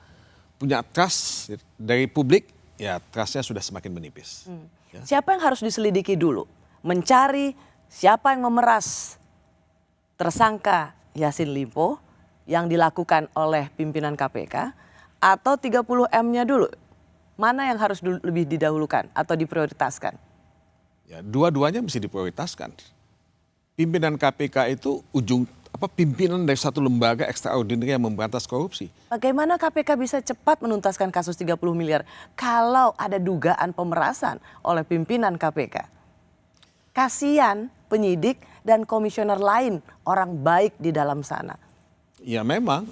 punya trust dari publik, ya trustnya sudah semakin menipis. Ya. Siapa yang harus diselidiki dulu? Mencari siapa yang memeras tersangka Yassin Limpo yang dilakukan oleh pimpinan KPK atau 30M-nya dulu? Mana yang harus lebih didahulukan atau diprioritaskan? Ya, dua-duanya mesti diprioritaskan. Pimpinan KPK itu pimpinan dari satu lembaga ekstraordinari yang memberantas korupsi. Bagaimana KPK bisa cepat menuntaskan kasus 30 miliar kalau ada dugaan pemerasan oleh pimpinan KPK? Kasihan penyidik dan komisioner lain, orang baik di dalam sana. Ya memang,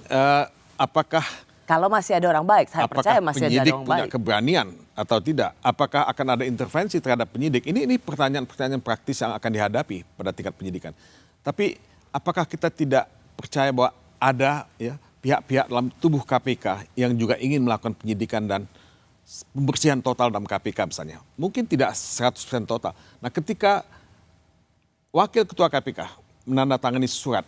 apakah kalau masih ada orang baik, saya percaya masih ada penyidik orang punya baik. keberanian atau tidak? Apakah akan ada intervensi terhadap penyidik? Ini pertanyaan-pertanyaan praktis yang akan dihadapi pada tingkat penyidikan. Tapi apakah kita tidak percaya bahwa ada ya pihak-pihak dalam tubuh KPK yang juga ingin melakukan penyidikan dan pembersihan total dalam KPK misalnya? Mungkin tidak 100% total. Nah, ketika Wakil Ketua KPK menandatangani surat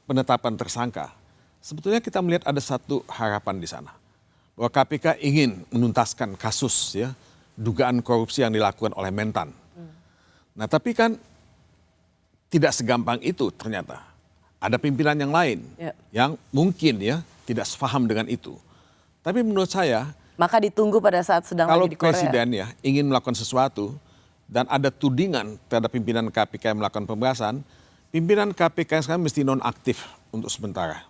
penetapan tersangka, sebetulnya kita melihat ada satu harapan di sana. Bahwa KPK ingin menuntaskan kasus ya dugaan korupsi yang dilakukan oleh Mentan. Nah, tapi kan tidak segampang itu ternyata. Ada pimpinan yang lain yang mungkin ya tidak sepaham dengan itu. Tapi menurut saya, maka ditunggu pada saat sedang kalau lagi di Korea. presiden ya ingin melakukan sesuatu dan ada tudingan terhadap pimpinan KPK yang melakukan pembahasan, pimpinan KPK sekarang mesti nonaktif untuk sementara.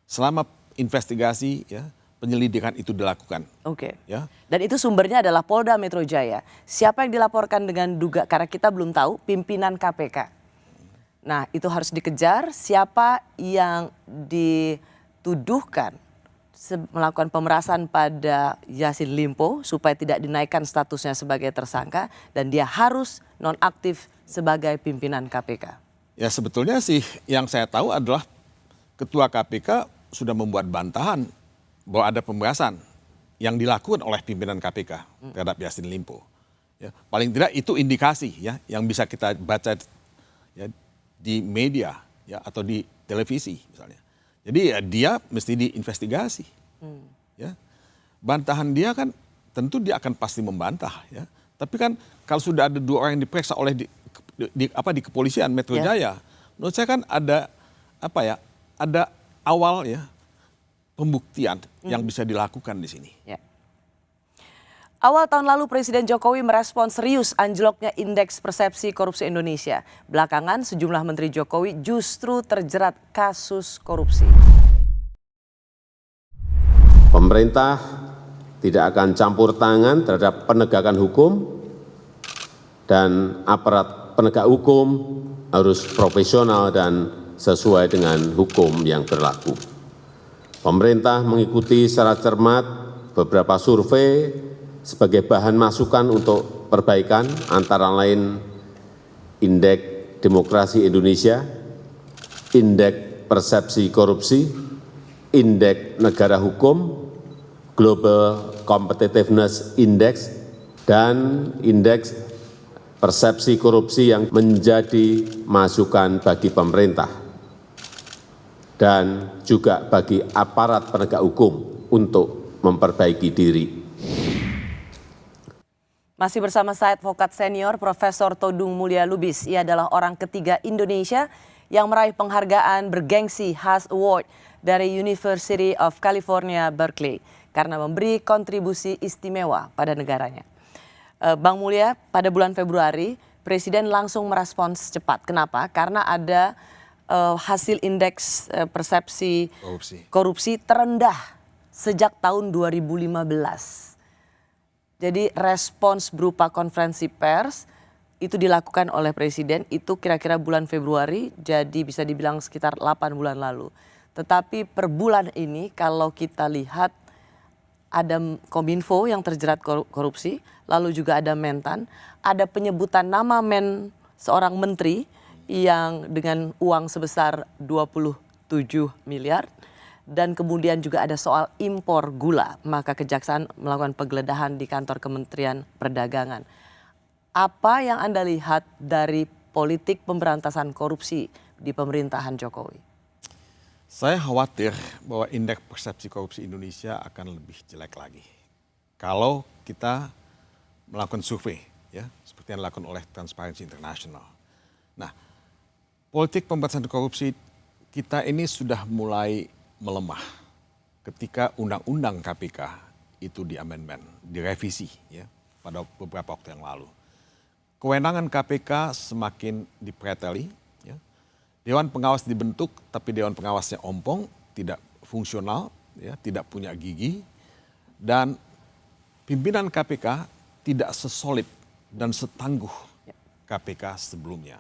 Selama investigasi ya penyelidikan itu dilakukan. Oke. Ya. Dan itu sumbernya adalah Polda Metro Jaya. Siapa yang dilaporkan dengan karena kita belum tahu pimpinan KPK. Nah, itu harus dikejar siapa yang dituduhkan melakukan pemerasan pada Yassin Limpo supaya tidak dinaikkan statusnya sebagai tersangka dan dia harus nonaktif sebagai pimpinan KPK. Ya sebetulnya sih yang saya tahu adalah Ketua KPK sudah membuat bantahan bahwa ada pembahasan yang dilakukan oleh pimpinan KPK terhadap Yassin Limpo. Ya, paling tidak itu indikasi ya yang bisa kita baca ya, di media ya atau di televisi misalnya. Jadi ya dia mesti diinvestigasi. Ya. Bantahan dia kan tentu dia akan pasti membantah ya. Tapi kan kalau sudah ada 2 orang yang diperiksa oleh di kepolisian Metro Jaya, menurut saya kan ada ada awal ya pembuktian yang bisa dilakukan di sini. Ya. Awal tahun lalu Presiden Jokowi merespon serius anjloknya indeks persepsi korupsi Indonesia. Belakangan sejumlah menteri Jokowi justru terjerat kasus korupsi. Pemerintah tidak akan campur tangan terhadap penegakan hukum dan aparat penegak hukum harus profesional dan sesuai dengan hukum yang berlaku. Pemerintah mengikuti secara cermat beberapa survei sebagai bahan masukan untuk perbaikan, antara lain Indeks Demokrasi Indonesia, Indeks Persepsi Korupsi, Indeks Negara Hukum, Global Competitiveness Index, dan Indeks Persepsi Korupsi yang menjadi masukan bagi pemerintah dan juga bagi aparat penegak hukum untuk memperbaiki diri. Masih bersama saya advokat senior Profesor Todung Mulya Lubis. Ia adalah orang ketiga Indonesia yang meraih penghargaan bergengsi Haas Award dari University of California, Berkeley karena memberi kontribusi istimewa pada negaranya. Bang Mulya, pada bulan Februari Presiden langsung merespons cepat. Kenapa? Karena ada hasil indeks persepsi korupsi terendah sejak tahun 2015. Jadi respons berupa konferensi pers itu dilakukan oleh Presiden itu kira-kira bulan Februari, jadi bisa dibilang sekitar 8 bulan lalu. Tetapi per bulan ini kalau kita lihat ada Kominfo yang terjerat korupsi, lalu juga ada Mentan, ada penyebutan nama seorang menteri yang dengan uang sebesar 27 miliar, dan kemudian juga ada soal impor gula, maka Kejaksaan melakukan penggeledahan di kantor Kementerian Perdagangan. Apa yang Anda lihat dari politik pemberantasan korupsi di pemerintahan Jokowi? Saya khawatir bahwa indeks persepsi korupsi Indonesia akan lebih jelek lagi. Kalau kita melakukan survei, ya, seperti yang dilakukan oleh Transparency International. Nah, politik pemberantasan korupsi kita ini sudah mulai melemah ketika Undang-Undang KPK itu diamendmen, direvisi ya pada beberapa waktu yang lalu. Kewenangan KPK semakin dipreteli, ya. Dewan pengawas dibentuk tapi Dewan pengawasnya ompong, tidak fungsional, ya, tidak punya gigi, dan pimpinan KPK tidak sesolid dan setangguh KPK sebelumnya.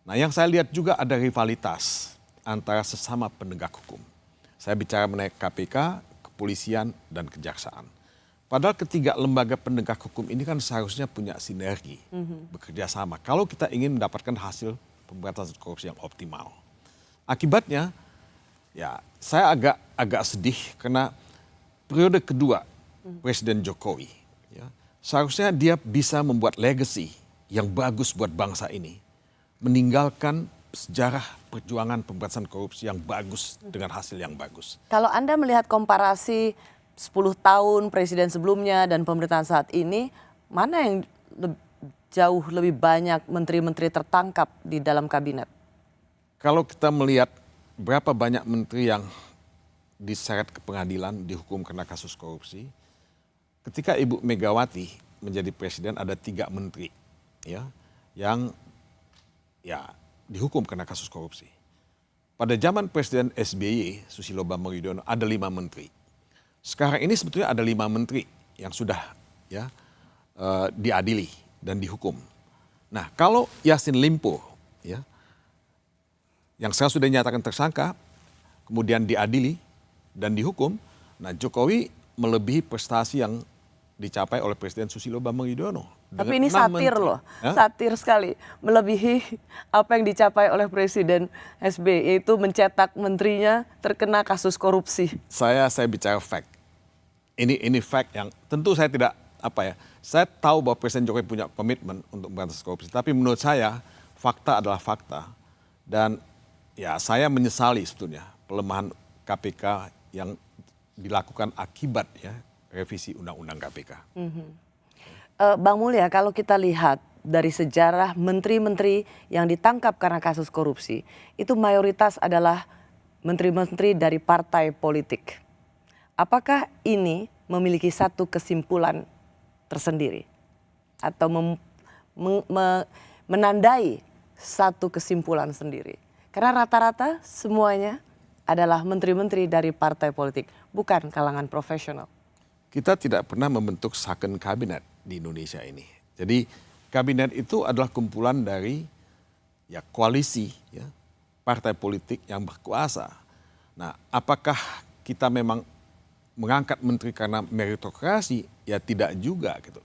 Nah, yang saya lihat juga ada rivalitas antara sesama penegak hukum. Saya bicara mengenai KPK, kepolisian, dan kejaksaan. Padahal ketiga lembaga penegak hukum ini kan seharusnya punya sinergi, bekerja sama. Kalau kita ingin mendapatkan hasil pemberantasan korupsi yang optimal. Akibatnya, ya saya agak sedih karena periode kedua Presiden Jokowi, ya, seharusnya dia bisa membuat legacy yang bagus buat bangsa ini, meninggalkan sejarah perjuangan pemberantasan korupsi yang bagus dengan hasil yang bagus. Kalau Anda melihat komparasi 10 tahun presiden sebelumnya dan pemerintahan saat ini, mana yang jauh lebih banyak menteri-menteri tertangkap di dalam kabinet? Kalau kita melihat berapa banyak menteri yang diseret ke pengadilan, dihukum karena kasus korupsi, ketika Ibu Megawati menjadi presiden ada 3 menteri, ya, yang dihukum karena kasus korupsi. Pada zaman Presiden SBY, Susilo Bambang Yudhoyono, ada 5 menteri. Sekarang ini sebetulnya ada 5 menteri yang sudah diadili dan dihukum. Nah, kalau Yassin Limpo, ya, yang sekarang sudah dinyatakan tersangka, kemudian diadili dan dihukum, nah Jokowi melebihi prestasi yang dicapai oleh Presiden Susilo Bambang Yudhoyono. Tapi ini satir loh, satir sekali. Melebihi apa yang dicapai oleh Presiden SBY, yaitu mencetak menterinya terkena kasus korupsi. Saya bicara fact. Ini fact yang tentu saya tidak saya tahu bahwa Presiden Jokowi punya komitmen untuk memberantas korupsi. Tapi menurut saya fakta adalah fakta. Dan ya saya menyesali sebetulnya pelemahan KPK yang dilakukan akibat ya revisi Undang-Undang KPK. Bang Mulya, kalau kita lihat dari sejarah menteri-menteri yang ditangkap karena kasus korupsi, itu mayoritas adalah menteri-menteri dari partai politik. Apakah ini memiliki satu kesimpulan tersendiri atau menandai satu kesimpulan sendiri? Karena rata-rata semuanya adalah menteri-menteri dari partai politik, bukan kalangan profesional. Kita tidak pernah membentuk second kabinet di Indonesia ini. Jadi kabinet itu adalah kumpulan dari ya koalisi ya partai politik yang berkuasa. Nah, apakah kita memang mengangkat menteri karena meritokrasi? Ya tidak juga gitu.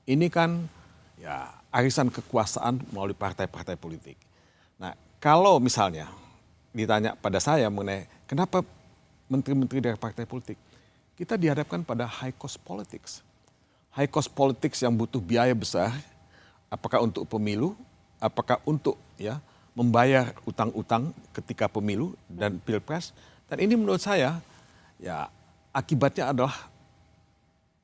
Ini kan ya arisan kekuasaan melalui partai-partai politik. Nah, kalau misalnya ditanya pada saya mengenai kenapa menteri-menteri dari partai politik, kita dihadapkan pada high cost politics. High cost politics yang butuh biaya besar, apakah untuk pemilu, apakah untuk ya membayar utang-utang ketika pemilu dan pilpres. Dan ini menurut saya ya akibatnya adalah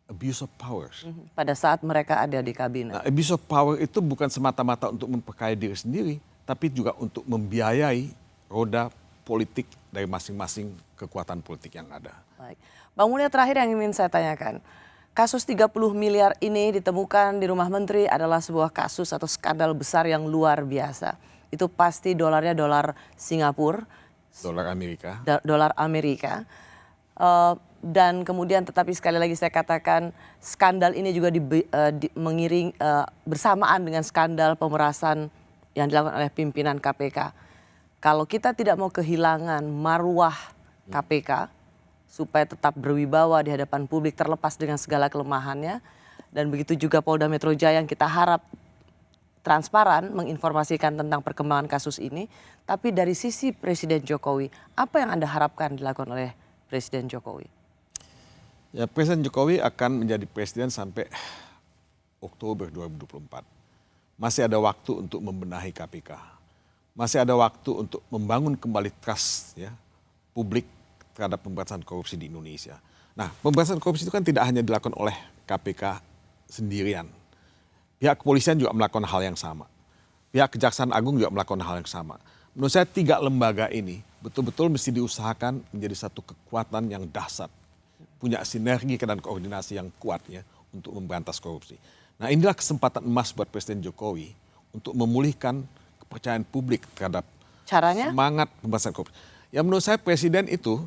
abuse of power. Pada saat mereka ada di kabinet. Nah, abuse of power itu bukan semata-mata untuk memperkaya diri sendiri, tapi juga untuk membiayai roda politik dari masing-masing kekuatan politik yang ada. Baik. Bang Mulya, terakhir yang ingin saya tanyakan. Kasus 30 miliar ini ditemukan di rumah menteri adalah sebuah kasus atau skandal besar yang luar biasa. Itu pasti dolarnya dolar Singapura. Dolar Amerika. Dolar Amerika. Dan kemudian tetapi sekali lagi saya katakan skandal ini juga mengiring bersamaan dengan skandal pemerasan yang dilakukan oleh pimpinan KPK. Kalau kita tidak mau kehilangan marwah KPK, supaya tetap berwibawa di hadapan publik terlepas dengan segala kelemahannya. Dan begitu juga Polda Metro Jaya yang kita harap transparan menginformasikan tentang perkembangan kasus ini. Tapi dari sisi Presiden Jokowi, apa yang Anda harapkan dilakukan oleh Presiden Jokowi? Ya, Presiden Jokowi akan menjadi presiden sampai Oktober 2024. Masih ada waktu untuk membenahi KPK. Masih ada waktu untuk membangun kembali trust ya, publik terhadap pemberantasan korupsi di Indonesia. Nah, pemberantasan korupsi itu kan tidak hanya dilakukan oleh KPK sendirian. Pihak kepolisian juga melakukan hal yang sama. Pihak Kejaksaan Agung juga melakukan hal yang sama. Menurut saya 3 lembaga ini betul-betul mesti diusahakan menjadi satu kekuatan yang dahsyat. Punya sinergi dan koordinasi yang kuat ya untuk memberantas korupsi. Nah, inilah kesempatan emas buat Presiden Jokowi untuk memulihkan kepercayaan publik terhadap semangat pemberantasan korupsi. Ya menurut saya Presiden itu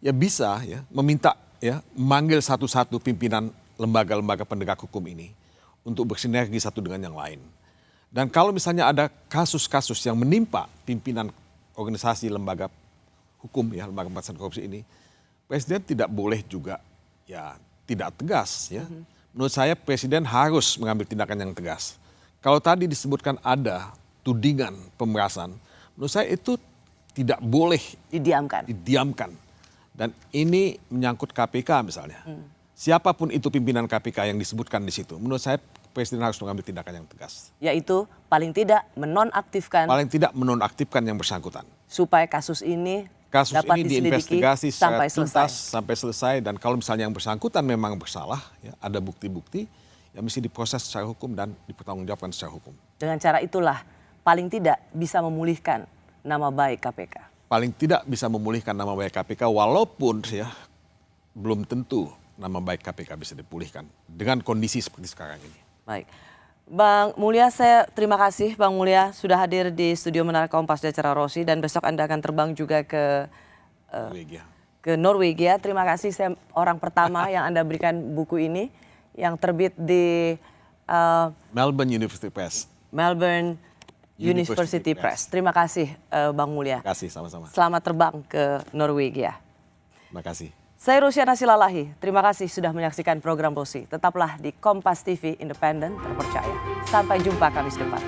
ya bisa ya meminta ya memanggil satu-satu pimpinan lembaga-lembaga penegak hukum ini untuk bersinergi satu dengan yang lain. Dan kalau misalnya ada kasus-kasus yang menimpa pimpinan organisasi lembaga hukum ya lembaga pemberantasan korupsi ini, Presiden tidak boleh juga ya tidak tegas ya. Menurut saya Presiden harus mengambil tindakan yang tegas. Kalau tadi disebutkan ada tudingan pemerasan, menurut saya itu tidak boleh didiamkan. Dan ini menyangkut KPK misalnya. Siapapun itu pimpinan KPK yang disebutkan di situ, menurut saya Presiden harus mengambil tindakan yang tegas. Yaitu paling tidak menonaktifkan. Paling tidak menonaktifkan yang bersangkutan. Supaya kasus ini ini dapat diinvestigasi secara sampai tuntas sampai selesai, dan kalau misalnya yang bersangkutan memang bersalah, ya, ada bukti-bukti yang mesti diproses secara hukum dan dipertanggungjawabkan secara hukum. Dengan cara itulah paling tidak bisa memulihkan nama baik KPK. Paling tidak bisa memulihkan nama baik KPK walaupun ya belum tentu nama baik KPK bisa dipulihkan dengan kondisi seperti sekarang ini. Baik. Bang Mulya, saya terima kasih Bang Mulya sudah hadir di studio Menara Kompas di acara Rossi, dan besok Anda akan terbang juga ke Norwegia. Terima kasih, saya orang pertama yang Anda berikan buku ini yang terbit di Melbourne University Press. Melbourne University Press. Terima kasih Bang Mulya. Terima kasih, sama-sama. Selamat terbang ke Norwegia. Terima kasih. Saya Rusiana Silalahi, terima kasih sudah menyaksikan program Rossi. Tetaplah di Kompas TV, independen, terpercaya. Sampai jumpa Kamis depan.